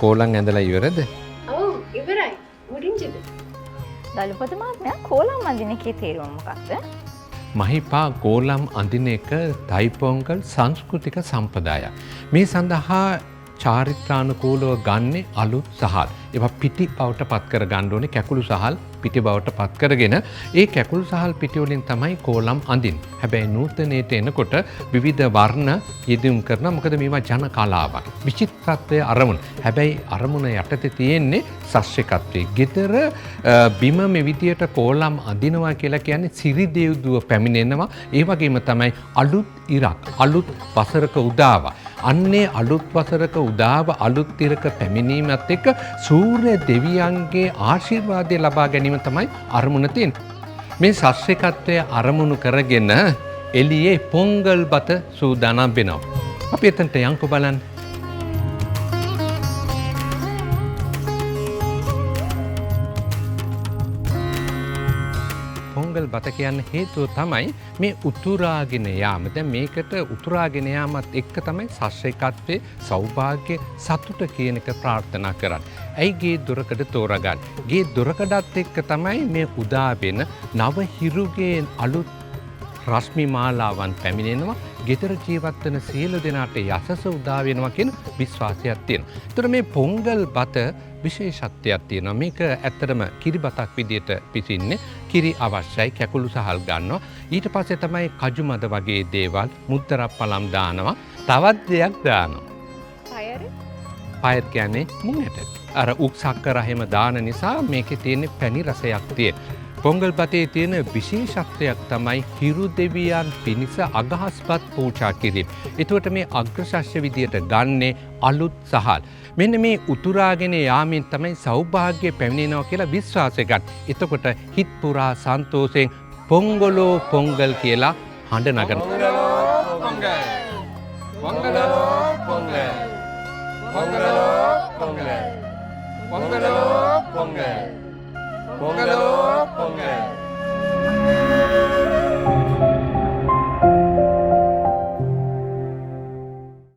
කෝලම් ඇඳලා ඉවරද? ඔව් ඉවරයි. මුඩින්ජද? දලුපති මහත්මයා කෝලම් අඳින එකේ තේරුම මොකක්ද? මහිපා කෝලම් අඳින එක තයිපොංගල් සංස්කෘතික සම්ප්‍රදායක්. මේ සඳහා චාරිත්‍රානුකූලව ගන්නේ අලුත් සහල්. ඒවා පිටි බවට පත් කර ගන්න ඕනේ කැකුළු සහල් පිටි බවට පත් කරගෙන ඒ කැකුළු සහල් පිටි වලින් තමයි කෝලම් අඳින්නේ. හැබැයි නූතනයට එනකොට විවිධ වර්ණ යෙදුම් කරනවා. මොකද මේවා ජන කලාවක්. විචිත්‍රත්වයේ අරමුණ. හැබැයි අරමුණ යටතේ තියෙන්නේ සස්්‍රිකත්වයේ. ගෙදර බිම මේ විදියට කෝලම් අඳිනවා කියලා කියන්නේ සිරිදෙව්දුව පැමිණෙනවා. ඒ වගේම තමයි අලුත් ඉරක් අලුත් වසරක උදාව. අන්නේ අලුත් වසරක උදාව අලුත් ඉරක පැමිණීමත් එක්ක සූර්ය දෙවියන්ගේ ආශිර්වාදය ලබා ගැනීම තමයි අරමුණ තියෙන්නේ. මේ සස්්‍රිකත්වය අරමුණු කරගෙන එළියේ පොංගල් බත සූදානම් වෙනවා. අපි එතනට යන්කෝ බලන්න. පොංගල් බත කියන්න හේතුව තමයි මේ උතුරාගෙන යාම. දැන් මේකට උතුරාගෙන යාමත් එක්ක තමයි සස්්‍රිකත්වයේ සෞභාග්‍ය සතුට කියන එක ප්‍රාර්ථනා කරන්නේ. ඇයි ගේ දොරකඩ තෝරගන්න? ගේ දොරකඩත් එක්ක තමයි මේ උදා වෙන නව හිරුගේ අලුත් රශ්මි මාලාවන් පැමිණෙනවා. ගෙදර ජීවත් වෙන සියලු දෙනාට යසස උදා වෙනවා කියන විශ්වාසයක් තියෙනවා. ඒතර මේ පොංගල් බත විශේෂත්වයක් තියෙනවා. මේක ඇත්තටම කිරි බතක් විදියට පිසින්නේ. කිරි අවශ්‍යයි, කැකුළු සහල් ගන්නවා. ඊට පස්සේ තමයි කජු මද වගේ දේවල්, මුද්දරක් පළම් දානවා. තවත් දෙයක් දානවා. පයර් කියන්නේ මුං ඇට. අර උක්සක්කර එහෙම දාන නිසා මේකේ තියෙන පැණි රසයක් තියෙන. පොංගල් බතේ තියෙන විශේෂත්වයක් තමයි හිරු දෙවියන් පිණිස අගහස්පත් පූජා කිරීම. එතකොට මේ අග්‍රශස්්‍ය විදියට ගන්නේ අලුත් සහල්. මෙන්න මේ උතුරාගෙන යාමෙන් තමයි සෞභාග්‍ය පැමිණෙනවා කියලා විශ්වාසය ගන්න. එතකොට හිත් පුරා සන්තෝෂයෙන් පොංගලෝ පොංගල් කියලා හඬ නගනවා. Ponggalo, ponggalo.